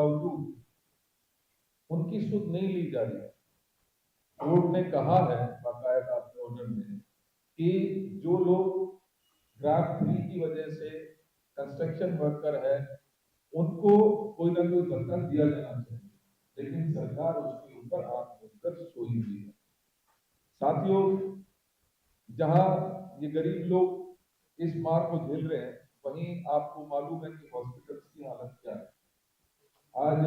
बावजूद उनकी सुध नहीं ली जा रही है। कोर्ट ने कहा है बाकायदा अपने ऑर्डर में कि जो लोग ग्राफ 3 की वजह से कंस्ट्रक्शन वर्कर है उनको कोई ना कोई भत्ता दिया जाना चाहिए, लेकिन सरकार उसके ऊपर आंख मूंद कर सोई हुई है। साथियों, जहां ये गरीब लोग इस मार को झेल रहे हैं, वहीं आपको मालूम है कि हॉस्पिटल्स की हालत क्या है। आज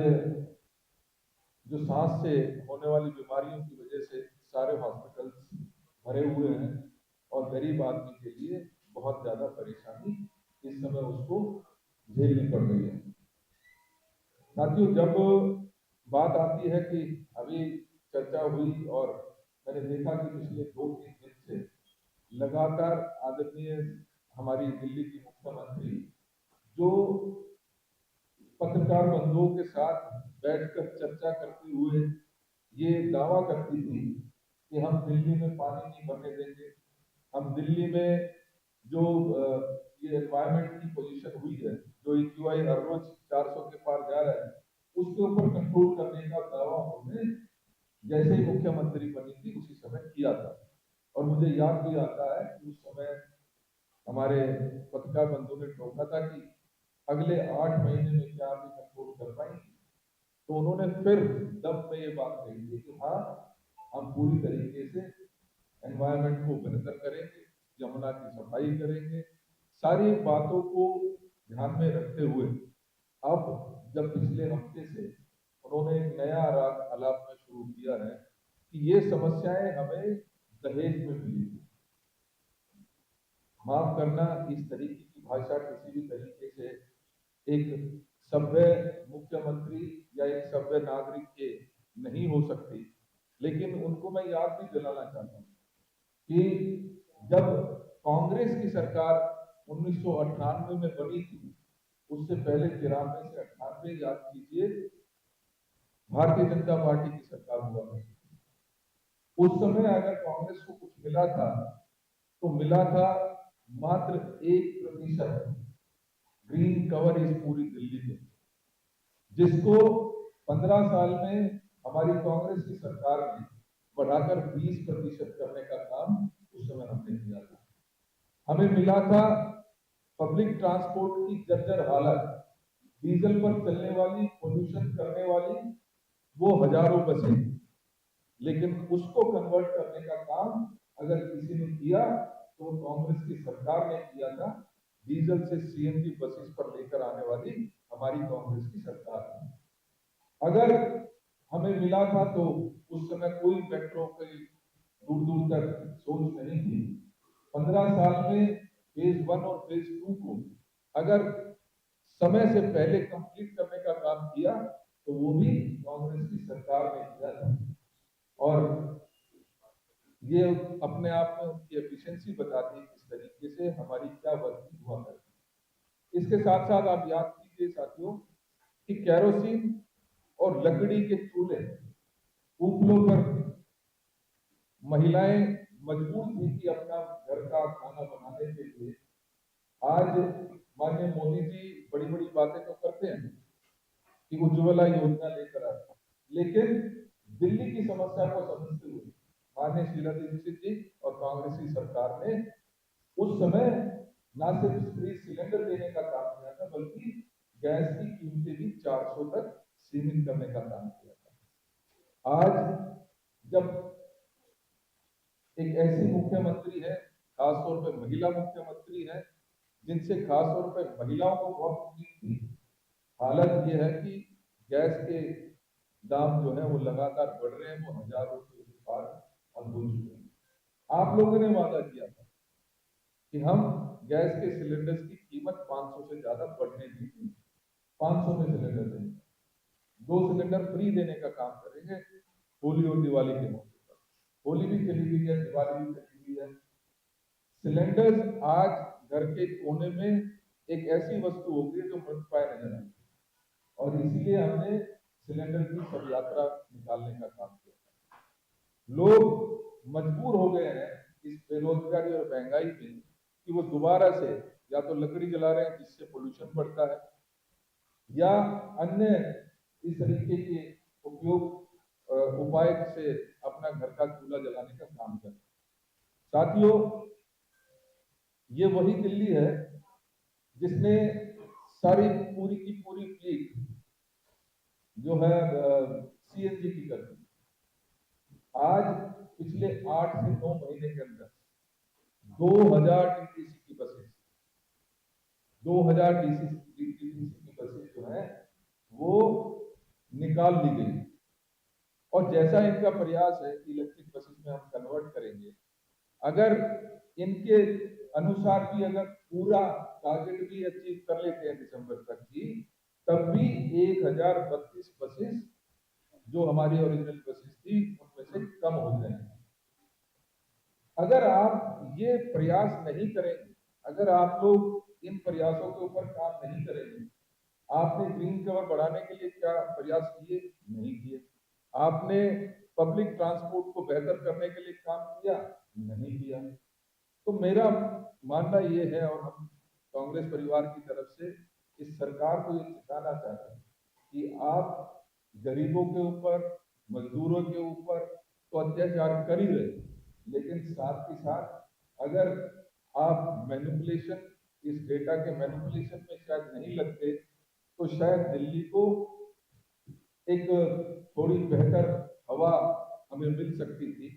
जो सांस से होने वाली बीमारियों की वजह से सारे हॉस्पिटल्स भरे हुए हैं और गरीब आदमी के लिए बहुत ज्यादा परेशानी इस समय उसको झेलनी पड़ रही है। साथियों, जब बात आती है कि अभी चर्चा हुई और मैंने देखा कि पिछले 2-3 दिन से लगातार आदरणीय हमारी दिल्ली की मुख्यमंत्री जो पत्रकार बंधुओं के साथ बैठकर चर्चा करते हुए ये दावा करती थी कि हम दिल्ली में पानी नहीं भरने देंगे, हम दिल्ली में जो ये एनवायरमेंट की पोजीशन हुई है, जो एक्यूआई हर रोज 400 के पार जा रहा है, उसके ऊपर कंट्रोल करने का दावा उन्होंने जैसे ही मुख्यमंत्री बनी थी उसी समय किया था। और मुझे याद भी आता है कि उस समय हमारे पत्रकार बंधु ने टोका था कि अगले 8 महीने में क्या आप कंट्रोल कर पाएंगे। तो उन्होंने फिर दम में ये बात कही थी कि हाँ, हम पूरी तरीके से एनवायरमेंट को बेहतर करेंगे, यमुना की सफाई करेंगे। सारी बातों को ध्यान में रखते हुए अब जब पिछले हफ्ते से उन्होंने एक नया आलाप में शुरू किया है कि ये समस्याएं हमें दहेज में मिली थी। माफ करना, इस तरीके की भाषा किसी भी तरीके से एक सभ्य मुख्यमंत्री या एक सभ्य नागरिक के नहीं हो सकती। लेकिन उनको मैं याद भी दिलाना चाहता हूँ कि जब कांग्रेस की सरकार 1998 में बनी थी, उससे पहले 93 से 98 याद कीजिए भारतीय जनता पार्टी की सरकार हुआ करती थी। उस समय अगर कांग्रेस को कुछ मिला था तो मिला था मात्र 1% ग्रीन कवर इस पूरी दिल्ली में, जिसको 15 साल में हमारी कांग्रेस की सरकार ने बढ़ाकर 20% करने का काम उस समय हमने किया था। हमें मिला था पब्लिक ट्रांसपोर्ट की जर्जर हालत, डीजल पर चलने वाली, पोल्यूशन करने वाली वो हजारों बसें, लेकिन उसको कन्वर्ट करने का काम अगर किसी ने किया तो कांग्रेस की सरकार ने किया था। डीजल से सीएनजी बसेस पर लेकर आने वाली हमारी कांग्रेस की सरकार है। अगर हमें मिला था तो उस समय कोई मेट्रो की दूर दूर तक सोच नहीं थी। 15 साल में फेज 1 और फेज 2 को अगर समय से पहले कंप्लीट करने का काम किया तो वो भी कांग्रेस की सरकार ने किया था। और ये अपने आप में उनकी एफिशिएंसी बताती है किस तरीके से हमारी क्या वर्किंग हुआ करती है। इसके साथ साथ आप याद कीजिए साथियों कि केरोसिन और लकड़ी के चूल्हे उपलों पर महिलाएं मजबूर थी कि अपना घर का खाना बनाने के लिए। आज माननीय मोदी जी बड़ी बड़ी बातें तो करते हैं कि उज्ज्वला योजना लेकर आए, लेकिन दिल्ली की समस्या को समझते हुए माननीय शीला दीक्षित जी और कांग्रेस की सरकार ने उस समय न सिर्फ फ्री सिलेंडर देने का काम किया था, बल्कि गैस की कीमतें भी 400 तक सीमित करने का काम किया था। आज जब एक ऐसी मुख्यमंत्री है, खासतौर पर महिला मुख्यमंत्री है, जिनसे खासतौर पर महिलाओं को बहुत उम्मीद थी, हालत यह है कि गैस के दाम जो है वो लगातार बढ़ रहे हैं, वो हजारों रुपए के पार अब हो चुके हैं। आप लोगों ने वादा किया था कि हम गैस के सिलेंडर्स की कीमत 500 से ज्यादा बढ़ने नहीं देंगे, 500 में सिलेंडर देंगे, 2 सिलेंडर फ्री देने का काम करेंगे होली और दिवाली के मौके पर। होली भी चली गई है, दिवाली भी चली गई है। सिलेंडर्स आज घर के कोने में एक ऐसी वस्तु हो गई जो मृतप्राय नजर आती है, और इसीलिए हमने सिलेंडर की सब यात्रा निकालने का काम किया। लोग मजबूर हो गए हैं इस बेरोजगारी और महंगाई में कि वो दोबारा से या तो लकड़ी जला रहे हैं जिससे पोल्यूशन बढ़ता है, या अन्य इस तरीके के उपाय से अपना घर का चूल्हा जलाने का काम करें। साथियों, ये वही दिल्ली है जिसने सारी पूरी की पूरी फ्लीट जो है सीएनजी की कर दी। आज पिछले 8 से 9 महीने के अंदर 2000 टीटीसी की बसें 2000 टीटीसी की बसें जो है वो निकाल ली गई। और जैसा इनका प्रयास है कि इलेक्ट्रिक बसेस में हम कन्वर्ट करेंगे, अगर इनके अनुसार भी अगर पूरा टारगेट भी अचीव कर लेते हैं दिसंबर तक की, तब भी 1032 बसेस जो हमारी ओरिजिनल बसेस थी उनमें से कम हो जाएंगी। अगर आप ये प्रयास नहीं करेंगे, अगर आप लोग इन प्रयासों के ऊपर काम नहीं करेंगे, आपने ग्रीन कवर बढ़ाने के लिए क्या प्रयास किए? नहीं किए। आपने पब्लिक ट्रांसपोर्ट को बेहतर करने के लिए काम किया? नहीं किया। तो मेरा मानना ये है, और हम कांग्रेस परिवार की तरफ से इस सरकार को ये सिखाना चाहते हैं कि आप गरीबों के ऊपर, मजदूरों के ऊपर तो अत्याचार कर ही रहे, लेकिन साथ ही साथ अगर आप मैनिपुलेशन, इस डेटा के मैनिपुलेशन में शायद नहीं लगते तो शायद दिल्ली को एक थोड़ी बेहतर हवा हमें मिल सकती थी।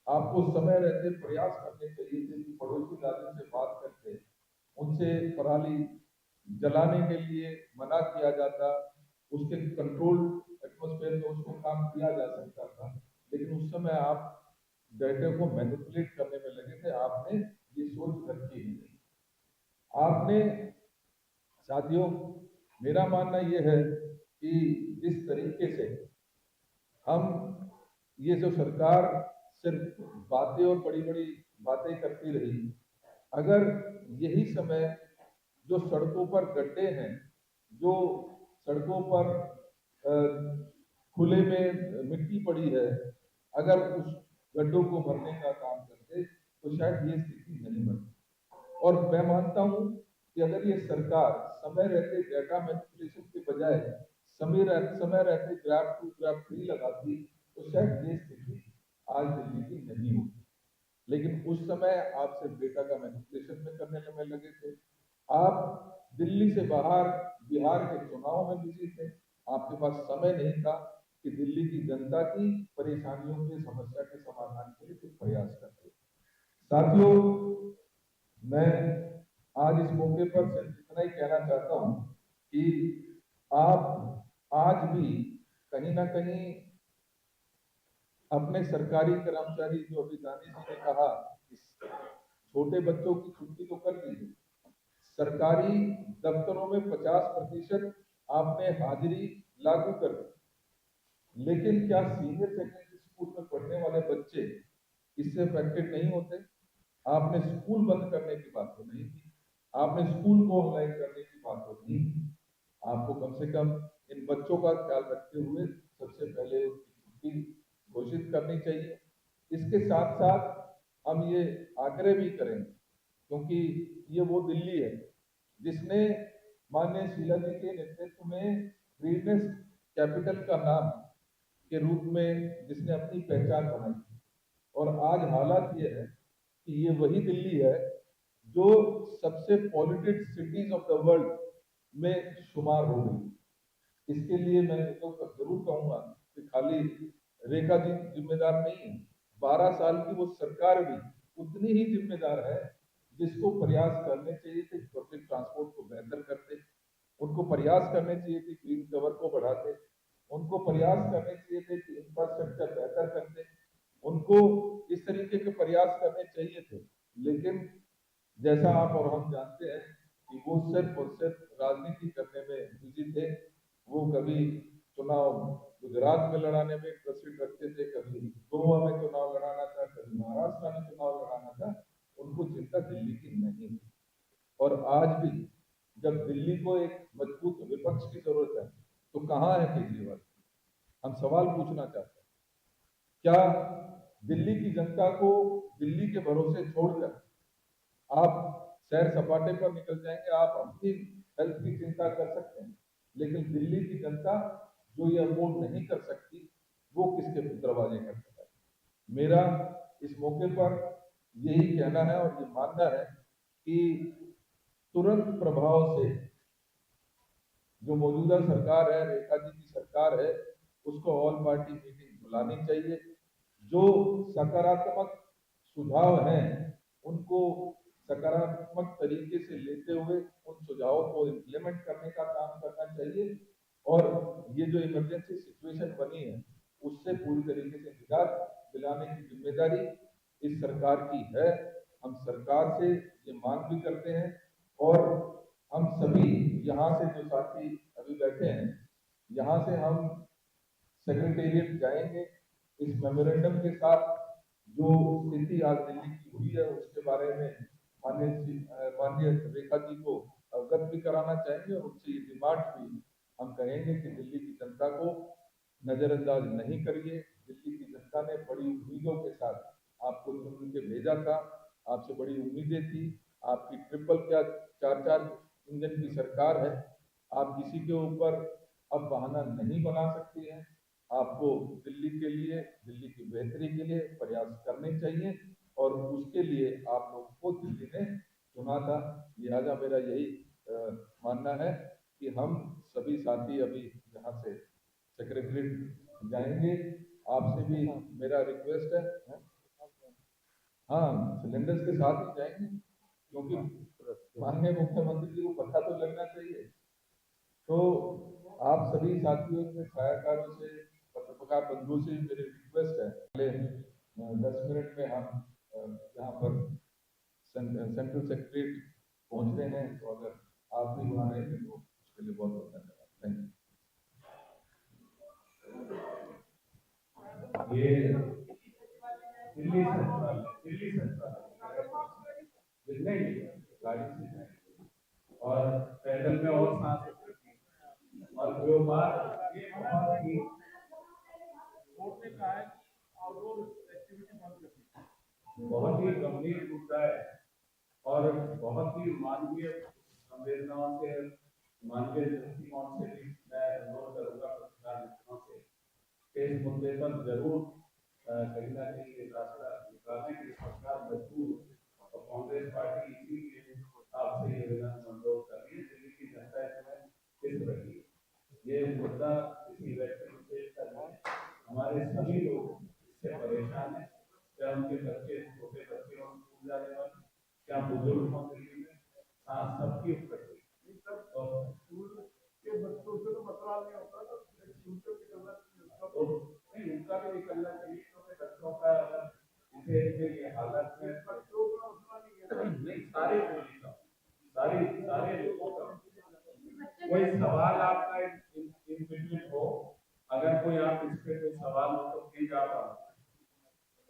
आपको समय रहते प्रयास करने चाहिए थे कि पड़ोसी राज्यों से बात करके उनसे पराली जलाने के लिए मना किया जाता, उसके कंट्रोल एटमॉस्फेयर में उसको काम किया जा सकता था। लेकिन उस समय आप डेटा को मैनिपुलेट करने में लगे थे, आपने ये सोच रखी ही नहीं। आपने, साथियों, मेरा मानना यह है कि जिस तरीके से हम ये जो सरकार सिर्फ बातें और बड़ी बड़ी बातें करती रही, अगर यही समय जो सड़कों पर गड्ढे हैं, जो सड़कों पर खुले में मिट्टी पड़ी है, अगर उस गड्ढों को भरने का काम करते तो शायद ये स्थिति नहीं बनती। और मैं मानता हूं कि अगर ये सरकार समय रहते डेटा मैनिपुलेशन के बजाय समय रहते ग्राफ 2 ग्राफ 3 लगाती तो शायद ये स्थिति आज दिल्ली की नहीं होती। लेकिन उस समय आप सिर्फ डेटा का मैनिपुलेशन में करने में लगे थे। आप दिल्ली से बाहर बिहार के चुनाव में बिजी थे। आपके पास समय नहीं था कि दिल्ली की जनता की परेशानियों की, समस्या के समाधान के लिए कुछ प्रयास करते। साथियों, मैं आज इस मौके पर सिर्फ इतना ही कहना चाहता हूं कि आप आज भी कहीं ना कहीं अपने सरकारी कर्मचारी, जो अभी दानी जी ने कहा, छोटे बच्चों की छुट्टी तो कर दीजिए, सरकारी दफ्तरों में 50% आपने हाजिरी लागू कर दी, लेकिन क्या सीनियर सेकेंडरी स्कूल में पढ़ने वाले बच्चे इससे अफेक्टेड नहीं होते? आपने स्कूल बंद करने की बात तो नहीं की, आपने स्कूल को ऑनलाइन करने की बात तो नहीं की। आपको कम से कम इन बच्चों का ख्याल रखते हुए सबसे पहले उनकी छुट्टी घोषित करनी चाहिए। इसके साथ साथ हम ये आग्रह भी करेंगे, क्योंकि ये वो दिल्ली है जिसने माननीय शीला जी के नेतृत्व में ग्रीनेस कैपिटल का नाम के रूप में जिसने अपनी पहचान बनाई। और आज हालात ये है कि ये वही दिल्ली है जो सबसे polluted cities of the world में शुमार हो गई। इसके लिए मैं तो जरूर कहूंगा कि खाली रेखा जी जिम्मेदार नहीं है, 12 साल की वो सरकार भी उतनी ही जिम्मेदार है, जिसको प्रयास करने चाहिए थे पब्लिक ट्रांसपोर्ट को बेहतर करते, उनको प्रयास करने चाहिए थे ग्रीन कवर को बढ़ाते, उनको प्रयास करने चाहिए थे कि इंफ्रास्ट्रक्चर बेहतर करते, उनको इस तरीके के प्रयास करने चाहिए थे। लेकिन जैसा आप और हम जानते हैं कि वो सिर्फ और सिर्फ राजनीति करने में बिजी थे। वो कभी चुनाव गुजरात में लड़ाने में इंटरेस्टेड रखते थे, कभी गोवा में चुनाव लड़ाना था, कभी महाराष्ट्र में चुनाव लड़ाना था, उनको चिंता दिल्ली की नहीं थी। और आज भी जब दिल्ली को एक मजबूत विपक्ष की जरूरत है तो कहाँ है केजरीवाल? हम सवाल पूछना चाहते हैं, क्या दिल्ली की जनता को दिल्ली के भरोसे छोड़कर आप सैर सपाटे पर निकल जाएंगे? आप अपनी हेल्थ की चिंता कर सकते हैं, लेकिन दिल्ली की जनता जो ये अफोर्ड नहीं कर सकती वो किसके दरवाजे खटखटाए। मेरा इस मौके पर यही कहना है और ये मानना है कि तुरंत प्रभाव से जो मौजूदा सरकार है, रेखा जी की सरकार है, उसको ऑल पार्टी मीटिंग बुलानी चाहिए। जो सकारात्मक सुझाव हैं उनको सकारात्मक तरीके से लेते हुए उन सुझावों को इम्प्लीमेंट करने का काम करना चाहिए और ये जो इमरजेंसी सिचुएशन बनी है उससे पूरी तरीके से निजात दिलाने की जिम्मेदारी इस सरकार की है। हम सरकार से ये मांग भी करते हैं और हम सभी यहाँ से जो साथी अभी बैठे हैं, यहाँ से हम सेक्रेटेरिएट जाएंगे इस मेमोरेंडम के साथ। जो स्थिति आज दिल्ली की हुई है उसके बारे में माननीय रेखा जी को अवगत भी कराना चाहेंगे और उनसे ये डिमांड भी हम कहेंगे कि दिल्ली की जनता को नजरअंदाज नहीं करिए। दिल्ली की जनता ने बड़ी उम्मीदों के साथ आपको चुन के भेजा था, आपसे बड़ी उम्मीदें थी। आपकी ट्रिपल क्या 4-4 इंजन की सरकार है, आप किसी के ऊपर अब बहाना नहीं बना सकती हैं। आपको दिल्ली के लिए, दिल्ली की बेहतरी के लिए प्रयास करने चाहिए और उसके लिए आप लोगों को दिल्ली ने चुना था। लिहाजा मेरा यही मानना है कि हम सभी साथी अभी यहाँ से सेक्रेटरीट जाएंगे। आपसे भी मेरा रिक्वेस्ट है, हाँ सिलेंडर्स के साथ ही जाएंगे क्योंकि माननीय मुख्यमंत्री जी को पता तो लगना चाहिए। तो आप सभी साथियों से, छायाकारों से, पत्रकार बंधुओं से मेरी रिक्वेस्ट है, अगले 10 मिनट में हम यहाँ पर सेंट्रल सेक्रेटरीट पहुँच रहे हैं। तो अगर आप भी वहाँ रहेंगे तो उसके लिए बहुत बहुत धन्यवाद। Thank you. ये दिल्ली सेंट्रल नहीं गाड़ी से जाएंगे और पैदल में और सांस और जो बात ये बहुत ही कोर्ट ने कहा है आउटडोर एक्टिविटी बंद करनी, बहुत ही गंभीर मुद्दा है और बहुत ही मानवीय संवेदनाओं से, मानवीय दृष्टिकोण से भी मैं अनुरोध करूंगा पत्रकार मित्रों से इस मुद्दे पर जरूर कहीं ना कहीं रास्ता निकालने की सरकार मजबूर और कांग्रेस पार्टी इसीलिए आपसे ये अनुरोध कर रही है। दिल्ली की जनता इसमें किस रही है, ये मुद्दा किसी व्यक्ति विशेष का नहीं, हमारे सभी लोग इससे परेशान है। क्या उनके बच्चे, छोटे बच्चे और स्कूल जाने वाले, क्या बुजुर्ग हों दिल्ली में, सबकी उपलब्धि स्कूल के बच्चों से तो मसला नहीं होता, तो नहीं उनका भी निकलना चाहिए क्योंकि बच्चों का अगर ये हालत में बच्चों का मसला नहीं, सारे सारे लोगों का कोई सवाल आपका इन बिटवीन हो, अगर कोई आप इस पे कोई सवाल हो तो प्लीज आप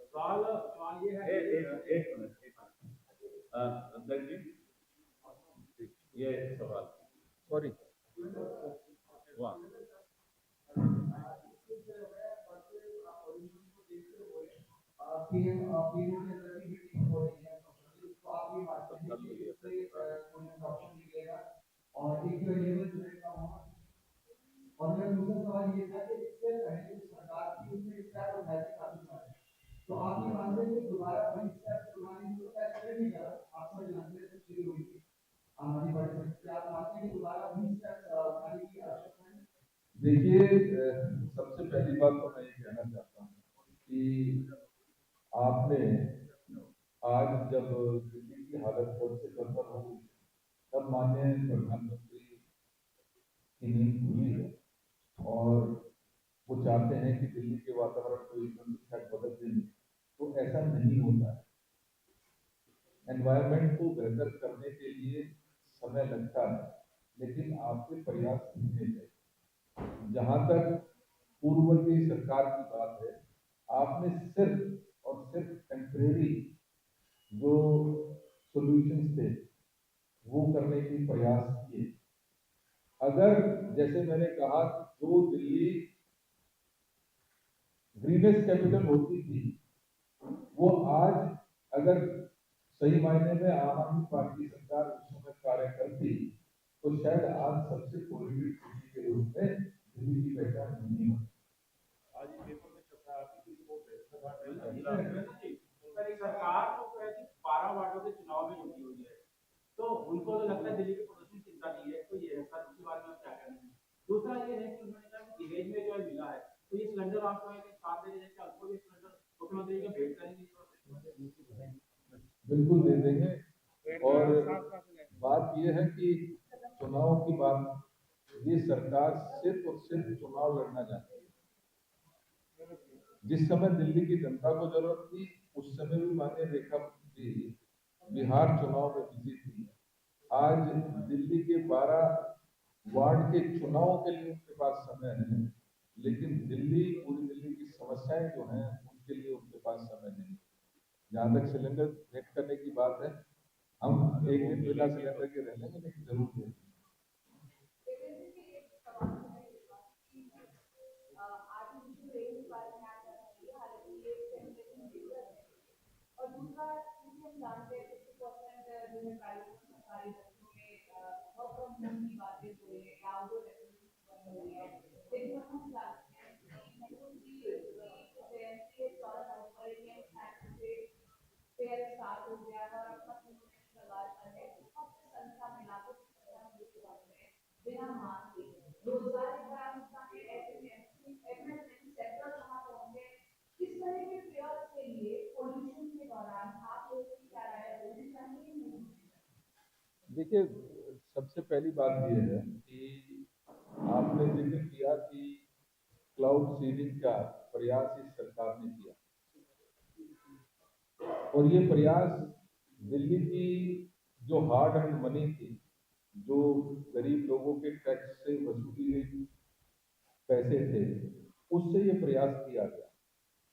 सवाल ये है एक मिनट अंदर जी ये सवाल सॉरी वाह और एक लेवल जो है और मेरा दूसरा सवाल ये था कि इससे पहले जो सरकार थी उसने स्टेप उठाए थे काफी सारे, तो आप ये मानते हैं कि दोबारा वही स्टेप उठाने की कोशिश नहीं कर रहा, आप सब जानते हैं शुरू हुई थी आने वाली बढ़ क्या आप मानते हैं कि दोबारा वही स्टेप उठाने की आवश्यकता है? देखिए सबसे पहली बात तो मैं ये कहना चाहता हूँ कि आपने आज जब दिल्ली की हालत बहुत से गड़बड़ हो गई तब माननीय प्रधानमंत्री की नींद खुली है और वो चाहते हैं कि दिल्ली के वातावरण को एकदम से बदल देंगे, तो ऐसा नहीं होता है। एनवायरमेंट को बेहतर करने के लिए समय लगता है, लेकिन आपके प्रयास धीमे हैं। जहां तक पूर्व की सरकार की बात है, आपने सिर्फ और सिर्फ टेम्परेरी जो सॉल्यूशंस थे वो करने के प्रयास किए। अगर जैसे मैंने कहा कि जो दिल्ली ग्रीनेस्ट कैपिटल होती थी वो आज अगर सही मायने में आम आदमी पार्टी सरकार उस समय कार्य करती तो शायद आज सबसे पॉल्यूटेड सिटी के रूप में दिल्ली की पहचान नहीं होती। आज ही पेपर में छप रहा है, आपकी रिपोर्ट है सर, सरकार तो कहती 12 वार्डों के चुनाव में जुटी हुई है, तो उनको तो लगता है दिल्ली की प्रदूषण चिंता नहीं है, तो ये है सर, उसके बारे में आप क्या कहेंगे? दूसरा ये है कि उन्होंने कहा कि दहेज में जो है मिला है, तो ये सिलेंडर आपको है कि साथ में जैसे आपको भी सिलेंडर मुख्यमंत्री को भेंट करेंगे? बिल्कुल दे देंगे। और बात यह है कि चुनाव की बात, ये सरकार सिर्फ और सिर्फ चुनाव लड़ना चाहती है। जिस समय दिल्ली की जनता को जरूरत थी, उस समय भी माननीय रेखा जी बिहार चुनाव में बिजी थी। आज दिल्ली के 12 वार्ड के चुनाव के लिए उनके पास समय है, लेकिन पूरी दिल्ली की समस्याएं जो हैं उनके लिए उनके पास समय नहीं। जहाँ तक सिलेंडर भेंट करने की बात है, हम एक दिन बिना सिलेंडर के रह लेंगे, लेकिन जरूर देंगे। और दूसरा, क्योंकि हम जानते हैं 50% जो है प्राइवेट सरकारी बच्चों में वर्क फ्रॉम होम की बातें हो रही है, आउटडोर एक्टिविटीज बंद हो रही है, लेकिन हम जानते हैं कि नेहरू जी की जयंती के दौरान फेयर स्टार्ट हो गया है और अपना सवाल कर है, बहुत संख्या में लाखों की संख्या में लोग आते हैं बिना मास्क के, रोजगार के खराब नुकसान है, ऐसे सेक्टर कहाँ पहुंचे, किस तरह के फेयर के लिए पोल्यूशन के दौरान आप लोगों की क्या राय है, होनी चाहिए नहीं? देखिए, सबसे पहली बात यह है कि आपने जिक्र किया कि क्लाउड सीडिंग का प्रयास इस सरकार ने किया, और ये प्रयास दिल्ली की जो हार्ड एंड मनी थी, जो गरीब लोगों के टैक्स से वसूली गई पैसे थे, उससे ये प्रयास किया गया।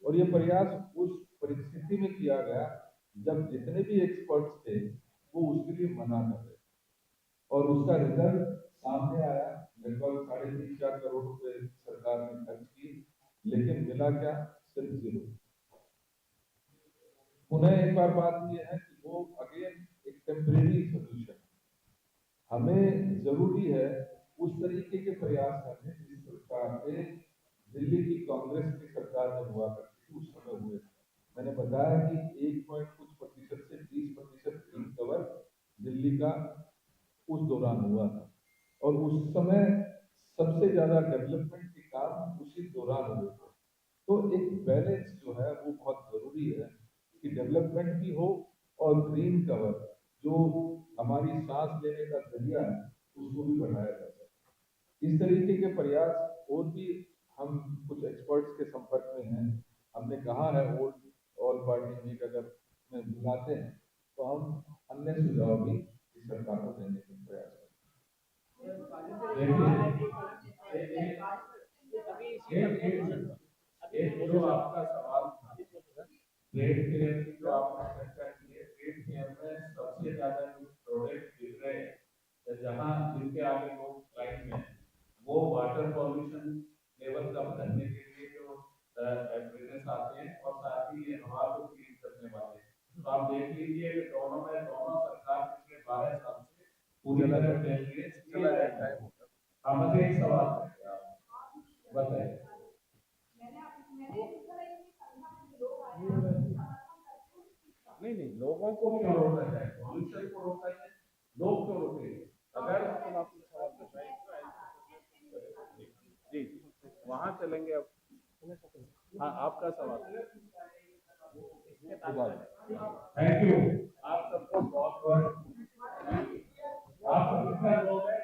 और ये प्रयास उस परिस्थिति में किया गया जब जितने भी एक्सपर्ट्स थे वो उसके लिए मना कर रहे, और उसका रिजल्ट सामने आया। लगभग 3.5-4 करोड़ रुपए सरकार ने खर्च की, लेकिन मिला क्या? सिर्फ जीरो। उन्हें एक बार बात यह है कि वो अगेन एक टेम्परेरी सोल्यूशन, हमें जरूरी है उस तरीके के प्रयास करने जिस प्रकार से दिल्ली की कांग्रेस की सरकार में हुआ करती थी, उस समय हुए थे। मैंने बताया कि 1 कुछ प्रतिशत से 20% ग्रीन कवर दिल्ली का उस दौरान हुआ था, और उस समय सबसे ज्यादा डेवलपमेंट के काम उसी दौरान हुए थे। तो एक बैलेंस जो है वो बहुत जरूरी है कि डेवलपमेंट भी हो और ग्रीन कवर जो हमारी सांस लेने का जरिया है उसको भी बढ़ाया जा सके। इस तरीके के प्रयास और भी, हम कुछ एक्सपर्ट्स के संपर्क में हैं। हमने कहा है ओल्ड ऑल पार्टी मीट अगर में बुलाते हैं तो हम अन्य सुझाव भी इस सरकार को देने के प्रयास करेंगे। एक जो आपका सवाल था, ट्रेड फेयर की जो आपने चर्चा की है, ट्रेड फेयर में सबसे ज्यादा जो प्रोडक्ट बिक रहे हैं, जहाँ जिनके आगे लोग लाइन में हैं, वो वाटर पॉल्यूशन लेवल कम करने के लिए जो एप्रेजेंस आते हैं, और साथ ही ये हवा को क्लीन करने वाले हैं। तो आप देख लीजिए कि दोनों सरकार पिछले 12 साल से पूरी तरह फैल रही है। चला जाता है। हाँ, मुझे एक सवाल है, बताइए। नहीं नहीं, लोगों को क्यों रोका जाए? पॉल्यूशन को रोका जाए, लोग क्यों रोके? अगर जी, वहां चलेंगे अब। हाँ, आपका सवाल। Thank you. आप सबको बहुत बहुत, आप कितना लोग हैं?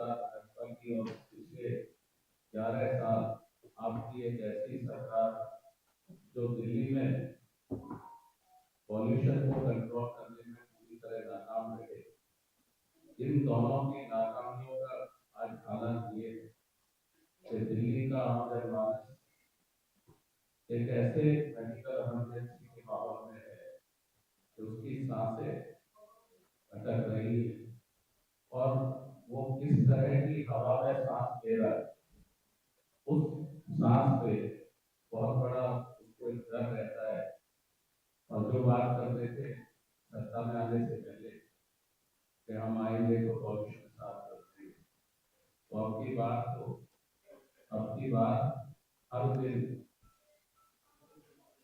सरकार भाजपा की और पिछले 11 साल आपकी एक ऐसी सरकार जो दिल्ली में पॉल्यूशन को कंट्रोल करने में पूरी तरह नाकाम रहे। इन दोनों की नाकामियों का आज हालात ये है कि दिल्ली का आम जनमानस एक ऐसे मेडिकल इमरजेंसी के माहौल में है कि उसकी सांसें अटक रही है और वो किस तरह की हवा में सांस ले रहा है, उस सांस पे बहुत बड़ा उसको एक डर रहता है। और जो बात करते थे सत्ता में आने से पहले कि हम आएंगे तो पॉल्यूशन साफ करते हैं, तो अब की बात हर दिन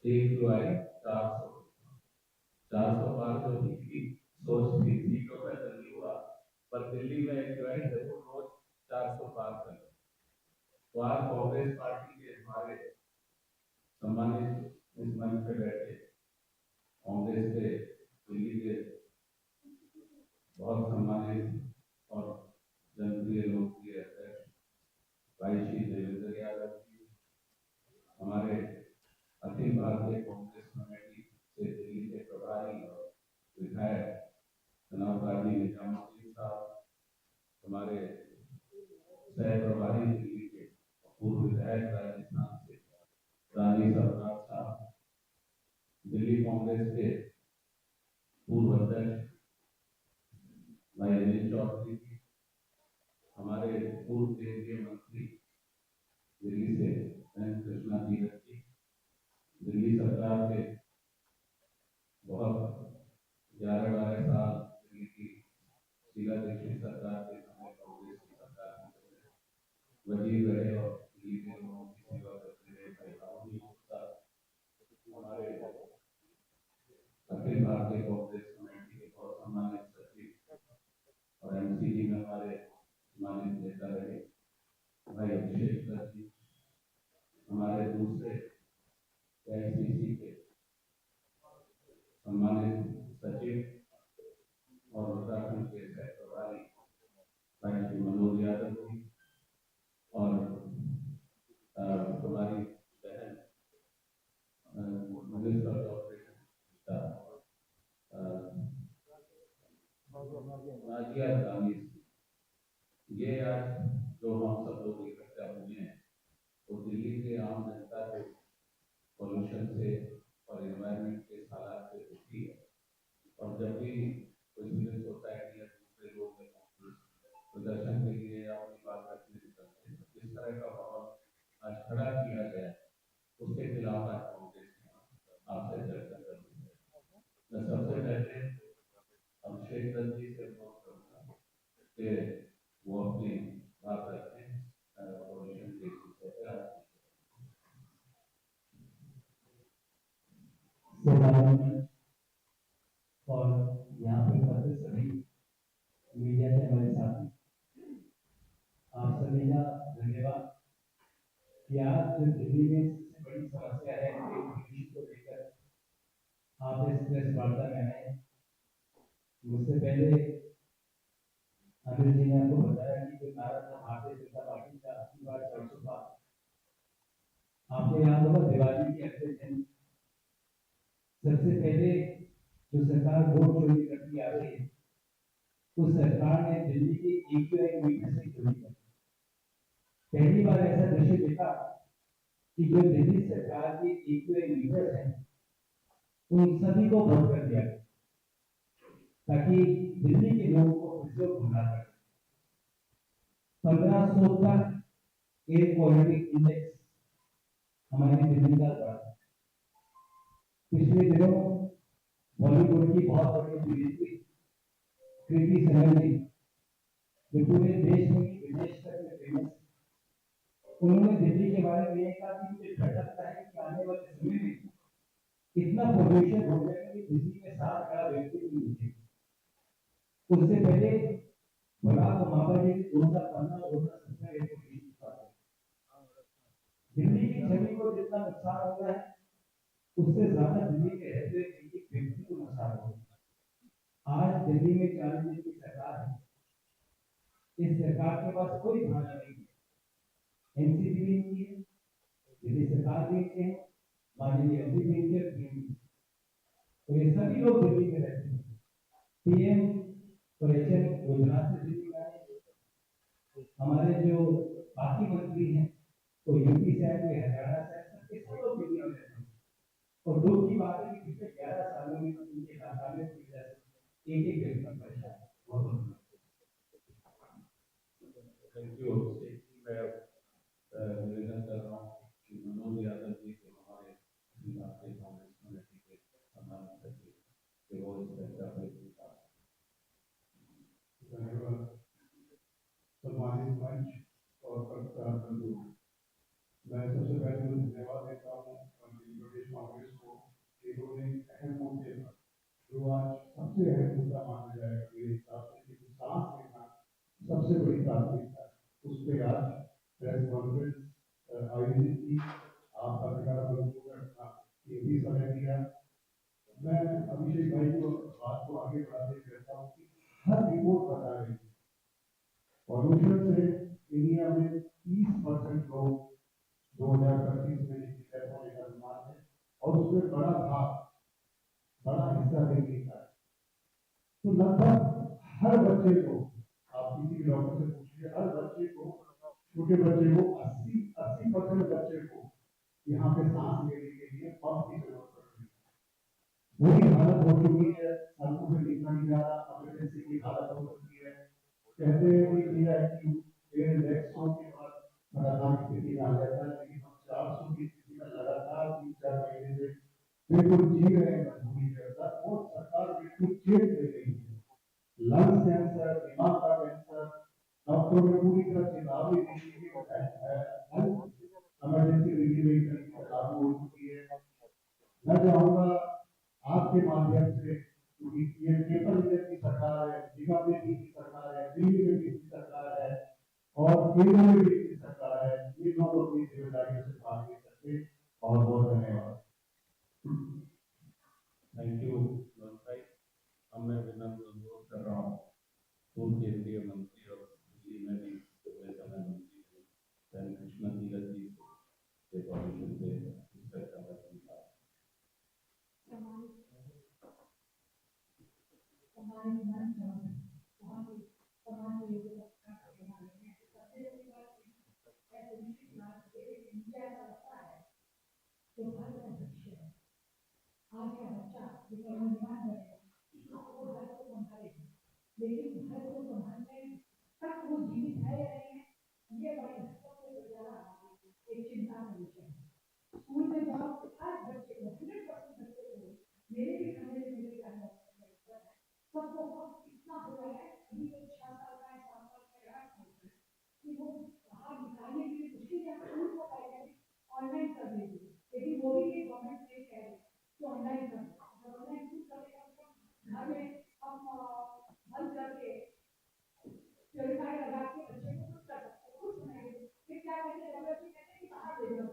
एक जो है 400 बार जो की सोच थी सीटों पर जल्दी हुआ, पर दिल्ली में जो है जरूर रोज 400 पार कर। तो आज कांग्रेस पार्टी के हमारे सम्मानित इस मंच पे बैठे कांग्रेस के दिल्ली के बहुत सम्मानित और जनप्रिय लोकप्रिय अध्यक्ष भाई श्री देवेंद्र यादव जी, हमारे अखिल भारतीय कांग्रेस कमेटी से दिल्ली के प्रभारी और विधायक जनाब काजी निजामुद्दीन साहब, हमारे सह प्रभारी दिल्ली के पूर्व विधायक राजस्थान से रानी सरकार साहब, दिल्ली कांग्रेस के पूर्व अध्यक्ष भाई अनिल चौधरी जी, हमारे पूर्व केंद्रीय मंत्री दिल्ली से एन कृष्णा तीरथ जी, दिल्ली सरकार के बहुत 11-12 साल दिल्ली की शीला दीक्षित सरकार के समय कांग्रेस की सरकार में वजीर रहे और दिल्ली के लोगों की सेवा करते रहे भाई राहुल गुप्ता, हमारे अखिल भारतीय कांग्रेस कमेटी के बहुत सम्मानित सचिव और एमसीडी में हमारे सम्मानित नेता रहे भाई अभिषेक दत्त जी, हमारे दूसरे एआईसीसी के सम्मानित सचिव और उत्तराखंड के सह प्रभारी भाई श्री मनोज यादव जी, और हमारी बहन मिनिस्टर ऑपरेशन नाजिया दानिश, ये आज जो हम सब लोग इकट्ठा हुए हैं तो दिल्ली के आम जनता को पॉल्यूशन से और एनवायरनमेंट के हालात से दुखी है। और जब भी कोई सिविल सोसाइटी या दूसरे लोग प्रदर्शन के लिए या अपनी बात रखने निकलते हैं, जिस तरह का माहौल आज खड़ा किया गया है उसके खिलाफ आज कांग्रेस ने आपसे चर्चा करनी है। मैं सबसे पहले अभिषेक दत्त जी से अनुरोध करूंगा कि वो अपनी बात रखें पॉल्यूशन के विषय पर। और यहाँ पे उपस्थित सभी मीडिया के हमारे साथी, आप सभी का धन्यवाद कि आज दिल्ली में सबसे बड़ी समस्या है पॉल्यूशन को लेकर आप इस प्रेस वार्ता में आए। मुझसे पहले अनिल जी ने आपको बताया कि जो नारा था भारतीय जनता पार्टी का अपनी बार 400 पार, आपको याद होगा दिवाली के अगले दिन सबसे पहले जो सरकार वोट चोरी करती आ रही है उस सरकार ने दिल्ली के AQI मीटर से चोरी की। पहली बार ऐसा दृश्य देखा कि जो दिल्ली सरकार के AQI मीटर हैं उन सभी को बंद कर दिया ताकि दिल्ली के लोगों को फिर से गुमराह कर। 1500 तक एयर क्वालिटी इंडेक्स हमारे दिल्ली का बढ़ा। पिछले दिनों बॉलीवुड की बहुत बड़ी अभिनेत्री कृति सेनन जी, जो पूरे देश में विदेश तक में फेमस, उन्होंने दिल्ली के बारे में कहा कि मुझे डर लगता है कि आने वाले समय में इतना पॉल्यूशन हो जाएगा कि दिल्ली में 7 खड़ा व्यक्ति भी नहीं दिखेगा। उससे पहले बरात मामा जी 2015-2017 दिल्ली की छवि को जितना नुकसान हो रहा है उससे ज्यादा दिल्ली के रहते एक व्यक्ति को नुकसान हो रहा है। आज दिल्ली में 40 दिन की सरकार है, इस सरकार के पास कोई भावना नहीं है। एनसीपी भी नहीं है, दिल्ली सरकार भी नहीं है, माननीय एमपी भी नहीं है, तो ये सभी लोग दिल्ली में रहते हैं। पीएम पर्यटन योजना से दिल्ली में आए। हमारे जो बाकी मंत्री हैं तो यूपी से आए, कोई हरियाणा से आए, सबके सब लोग दिल्ली में रहते हैं। और दुख की बात है कि पिछले 11 सालों में उनके नाकामी की वजह से एक व्यक्ति परेशान है। बहुत थैंक यू। मैं निवेदन कर रहा हूँ कि मनोज यादव जी को हमारे भारतीय कांग्रेस कमेटी के प्रधान सचिव के वो इस चर्चा में सम्मानित मंच और पत्रकार बंधु, मैं सबसे पहले तो धन्यवाद देता हूँ प्रदेश कांग्रेस को कि उन्होंने अहम मुद्दे पर, जो आज सबसे अहम मुद्दा माना जाएगा मेरे हिसाब से कि सांस लेना सबसे बड़ी प्राथमिकता है, उस पर आज प्रेस कॉन्फ्रेंस आयोजित की। आप पत्रकार बंधुओं का कीमती समय दिया। मैं अभिषेक भाई को बात को आगे बढ़ाते कहता हूँ कि हर रिपोर्ट बता रही है पॉल्यूशन से इंडिया में 30% लोग 2025 में डेथ होने का अनुमान है, और उसमें बड़ा हिस्सा दिल्ली का है। तो लगभग हर बच्चे को, आप किसी भी डॉक्टर से पूछिए, हर बच्चे को, छोटे बच्चे को 80% बच्चे को यहाँ पे सांस लेने के लिए पंप की जरूरत पड़ रही है। बुरी हालत हो चुकी है, सड़कों पे निकला नहीं जा रहा, इमरजेंसी की हालत हो चुकी है। कहते हैं कि एयर इंडेक्सों के बाद लगातार स्थिति में आ जाता है, लेकिन हम 400 की स्थिति में लगातार 3-4 महीने से बिल्कुल जी रहे हैं मजबूरी के अंदर, और सरकार बिल्कुल चेत दे रही है। लंग्स कैंसर, दिमाग का कैंसर, डॉक्टरों ने पूरी तरह चेतावनी दी है कि इमरजेंसी रिलीफ लागू हो चुकी है। मैं चाहूंगा आपके माध्यम से, क्योंकि ये पेपर मिलर की सरकार है, निगम में भी की सरकार है, दिल्ली में भी की सरकार है, और केंद्र में भी की सरकार है, ये लोग अपनी जिम्मेदारियों से भाग नहीं सकते। बहुत बहुत धन्यवाद। थैंक यू भाई। अब मैं विनम्र अनुरोध कर रहा हूँ पूर्व केंद्रीय मंत्री और दिल्ली में भी समय मंत्री कृष्ण तीरथ जी के पॉल्यूशन पे इस चर्चा में आज का बच्चा निर्माण करेगा, वो घर को संभालेगा, लेकिन घर को संभालने तक वो जीवित है या नहीं है, ये बड़ी सबसे ज्यादा एक चिंता का विषय है। स्कूल में जाओ, हर बच्चे को 100% बच्चे को, मेरे भी खाने में मेरे घर सबको इतना हो रहा है, अभी तो 6 साल का है, 7 साल का है, कि वो बाहर निकालने के लिए मुश्किल है। स्कूल को पहले ऑनलाइन कर लीजिए, लेकिन वो भी गवर्नमेंट ने कह रहे कि ऑनलाइन कर, ऑनलाइन कुछ करेगा घर में हम बंद करके प्योरीफायर लगा के बच्चे को कुछ कर सकते, कुछ बनाएंगे। फिर क्या कहते हैं, जबरदस्ती कहते हैं कि बाहर ले जाओ।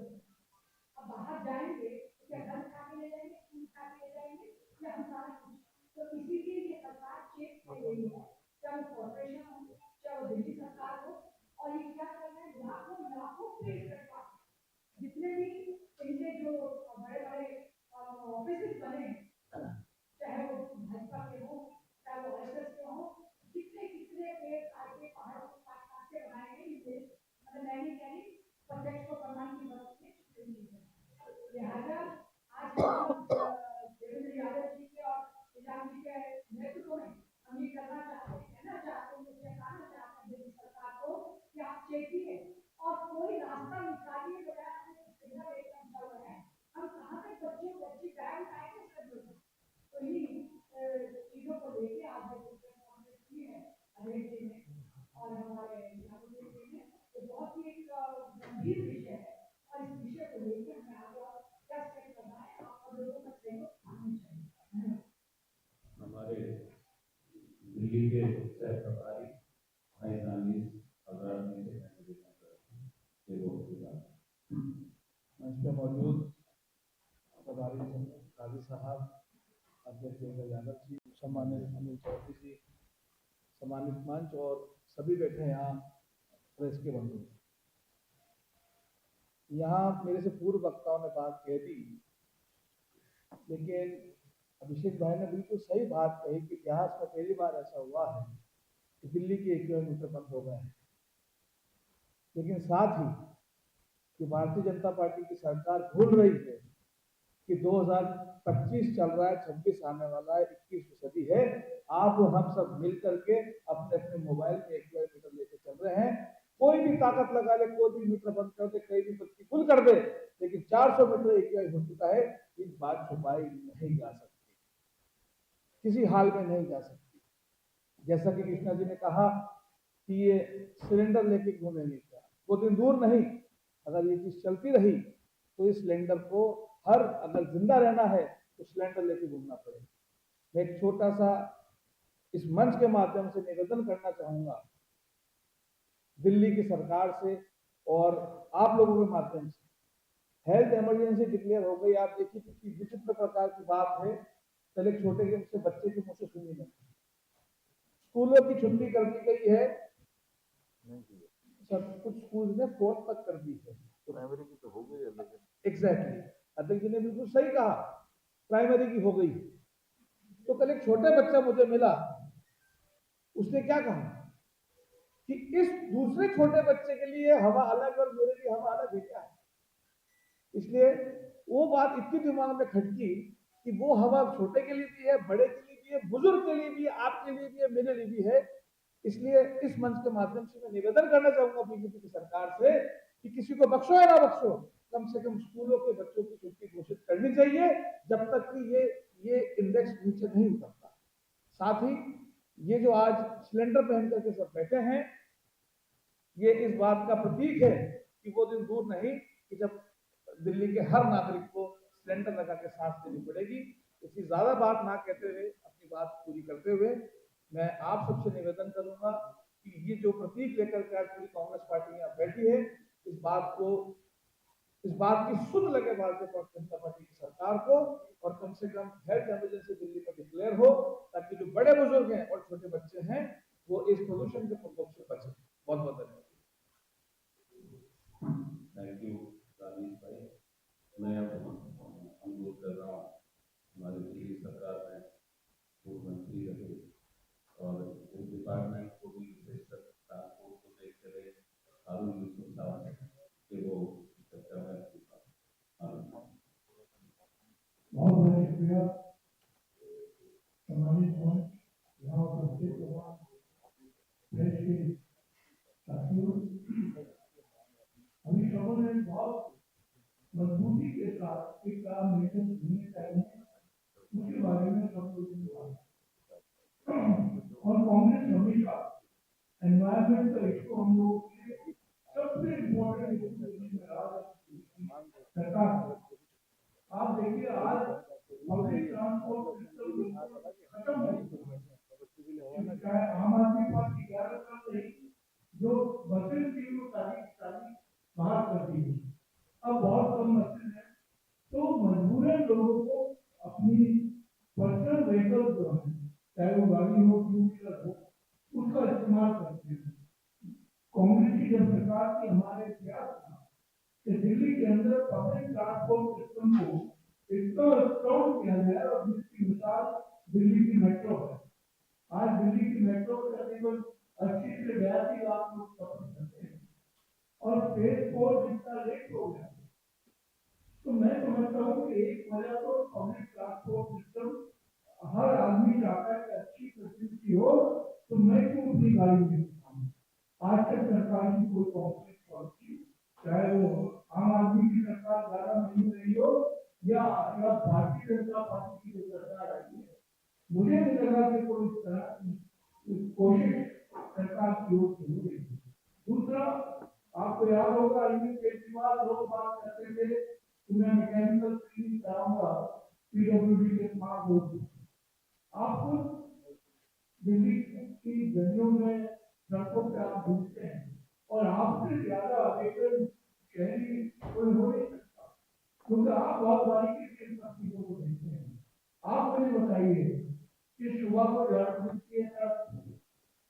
अब बाहर जाएंगे तो क्या घर खा के ले जाएंगे, फूड खा के ले जाएंगे, या हम सारा कुछ। तो इसीलिए ये सरकार चेक कर रही है, चाहे वो कॉर्पोरेशन हो, चाहे वो दिल्ली सरकार हो, और ये क्या कर रहे हैं, लाखों प्लेटफॉर्म जितने भी इनके जो बड़े बड़े ऑफिस बने, चाहे वो भाजपा के हो, चाहे वो आरएसएस के हो, कितने पेड़ काट के पहाड़ों को काट के बनाए गए। ये मतलब मैं नहीं कह रही, प्रत्यक्ष को प्रमाण की बात नहीं है। लिहाजा आज देवेंद्र यादव जी के और निजाम जी के नेतृत्व में हम ये करना चाहते हैं, कहना चाहते हैं, कहना चाहते हैं दिल्ली सरकार को कि आप चेकिए और कोई रास्ता निकालिए। हम कहाँ तक बच्चे बैग उठाएंगे, तो इन्हीं चीजों को लेके आज है अमेठी में और हमारे तो बहुत ही एक गंभीर विषय है, और इस विषय को लेके हमें आगे और क्या स्टेप करना है, आप लोगों का सहयोग आना चाहिए। हमारे दिल्ली के सह प्रभारी भाई दानिश अग्रवाल जी से मंच पे मौजूद प्रभारी साहब, अध्यक्ष देवेंद्र यादव जी, सम्मानित अनिल चौधरी जी, सम्मानित मंच और सभी बैठे हैं यहाँ प्रेस के बंधु, यहाँ मेरे से पूर्व वक्ताओं ने बात कह दी, लेकिन अभिषेक भाई ने बिल्कुल सही बात कही कि इतिहास में पहली बार ऐसा हुआ है कि दिल्ली के 1 किलोमीटर बंद हो गए हैं। लेकिन साथ ही कि भारतीय जनता पार्टी की सरकार भूल रही है कि 2025 चल रहा है, 26 आने वाला है, 21वीं सदी है। आप और हम सब मिल करके अपने अपने मोबाइल में 1 किलोमीटर लेके चल रहे हैं। कोई भी ताकत लगा ले, कोई भी मीटर बंद कर दे, कहीं भी बत्ती फुल कर दे, लेकिन 400 मीटर AQI हो चुका है। ये बात छुपाई नहीं जा सकती, किसी हाल में नहीं जा सकती। जैसा कि कृष्णा जी ने कहा कि ये सिलेंडर लेके घूमेंगे क्या, वो दिन दूर नहीं, अगर ये चीज चलती रही तो इस सिलेंडर को अगर जिंदा रहना है तो सिलेंडर लेके घूमना पड़ेगा। मैं एक छोटा सा इस मंच के माध्यम से निवेदन करना चाहूंगा दिल्ली की सरकार से और आप लोगों के माध्यम से। हेल्थ इमरजेंसी डिक्लेयर हो गई, आप देखिए कितनी विचित्र प्रकार की बात है। पहले छोटे से बच्चे के मुंह से सुनी नहीं। स्कूलों की छुट्टी कर दी गई है, सब कुछ स्कूल ने 4 तक कर दी है, प्राइमरी की तो हो गई है, लेकिन एग्जैक्टली अध्यक्ष जी ने बिल्कुल सही कहा, प्राइमरी की हो गई। तो कल एक छोटे बच्चा मुझे मिला, उसने क्या कहा कि इस दूसरे छोटे बच्चे के लिए हवा अलग और मेरे लिए हवा अलग है क्या है। इसलिए वो बात इतनी दिमाग में खटकी कि वो हवा छोटे के लिए भी है, बड़े के लिए भी है, बुजुर्ग के लिए भी है, आपके लिए भी है, मेरे लिए भी है। इसलिए इस मंच के माध्यम से मैं निवेदन करना चाहूंगा बीजेपी की सरकार से कि किसी को बख्शो या ना बख्शो, कम से कम स्कूलों के बच्चों की छुट्टी घोषित करनी चाहिए जब तक कि ये इंडेक्स नीचे नहीं उतरता। साथ ही ये जो आज सिलेंडर पहन करके सब बैठे हैं, ये इस बात का प्रतीक है कि वो दिन दूर नहीं कि जब दिल्ली के हर नागरिक को सिलेंडर लगा के सांस लेनी पड़ेगी। इसकी ज्यादा बात ना कहते हुए अपनी बात पूरी करते हुए मैं आप सबसे निवेदन करूंगा कि ये जो प्रतीक लेकर के आज पूरी कांग्रेस पार्टी यहाँ बैठी है, इस बात की सुध लगे भारतीय जनता पार्टी की सरकार को, और कम से कम हेल्थ इमरजेंसी दिल्ली में डिक्लेयर हो, ताकि जो बड़े बुजुर्ग हैं और छोटे बच्चे हैं वो इस प्रदूषण के प्रकोप से बचे। बहुत बहुत धन्यवाद। थैंक यू राजेश भाई। मैं अनुरोध कर रहा हूँ हमारे दिल्ली सरकार में पूर्व मंत्री रहे और इस डिपार्टमेंट को भी विशेषकर ट्रांसपोर्ट को देखते रहे हारून यूसुफ साहब कि वो चर्चा में बहुत बहुत शुक्रिया सम्मानित मंच, यहाँ उपस्थित प्रेस के साथियों। अभी सबों ने बहुत मजबूती के साथ एक काम लेकर घूमने चाहिए, उसके बारे में सब लोगों ने बात। और कांग्रेस हमेशा एनवायरमेंटल इशू हम लोगों के सबसे इम्पोर्टेंट इशू में रहा सरकार। आप देखिए आज पब्लिक ट्रांसपोर्ट सिस्टम खत्म हो गया, चाहे आम आदमी पार्टी 11 साल रही, जो बसें थी वो सारी बाहर कर दी। अब बहुत कम बसें हैं, तो मजबूरन लोगों को अपनी पर्सनल व्हीकल जो है, चाहे वो गाड़ी हो, 2 व्हीलर हो, उसका इस्तेमाल करते हैं। कांग्रेस की जब सरकार की हमारे प्रयास था कि दिल्ली के अंदर पब्लिक ट्रांसपोर्ट सिस्टम को इतना स्ट्रॉन्ग किया जाए, और जिसकी मिसाल दिल्ली की मेट्रो है। आज दिल्ली की मेट्रो तकरीबन 80 से 82 लाख लोग सफर करते हैं, और फेज 4 जितना लेट हो गया। तो मैं समझता हूँ कि एक वजह तो पब्लिक ट्रांसपोर्ट सिस्टम हर आदमी चाहता है कि अच्छी फैसिलिटी हो, तो मैं क्यों अपनी गाड़ी में आज तक सरकार की कोई कॉम्प्लेक्स पॉलिसी, चाहे वो आम आदमी की सरकार 11 महीने रही हो या भारतीय जनता पार्टी की जो सरकार आई है, मुझे नहीं लगा कि कोई इस तरह की कोशिश सरकार की ओर से हो रही है। दूसरा, आपको याद होगा अरविंद केजरीवाल लोग बात करते थे कि मैं मैकेनिकल क्लीनिंग कराऊंगा PWD के स्मार्ट बोर्ड। आप दिल्ली की गलियों में सड़कों पर आप घूमते हैं, और आपसे ज्यादा वेतन शहरी कोई हो नहीं सकता, क्योंकि आप बहुत बारीकी से इन सब चीजों को देखते हैं। आप मुझे बताइए कि सुबह को झाड़ू मिलती है,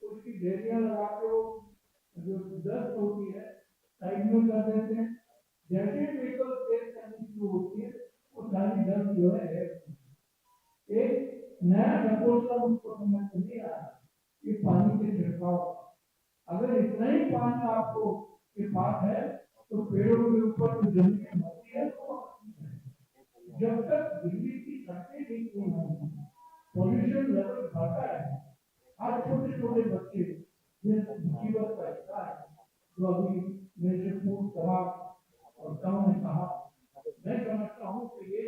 तो उसकी ढेरियां लगा के वो जो डस्ट होती है साइड में कर देते हैं। जैसे व्हीकल तेज करनी शुरू होती है वो सारी डस्ट जो है एक नया प्रपोजल उसको समझ में नहीं आ रहा कि पानी के छिड़काव, अगर इतना ही पानी आपको के पास है तो पेड़ों के ऊपर जो जमीन होती है जब तक दिल्ली की सड़कें ठीक नहीं होंगी पॉल्यूशन लेवल बढ़ता है। आज छोटे छोटे बच्चे जीवन का हिस्सा है जो अभी मेरे से पूर्व जवाब और गाँव ने कहा, मैं समझता हूँ कि ये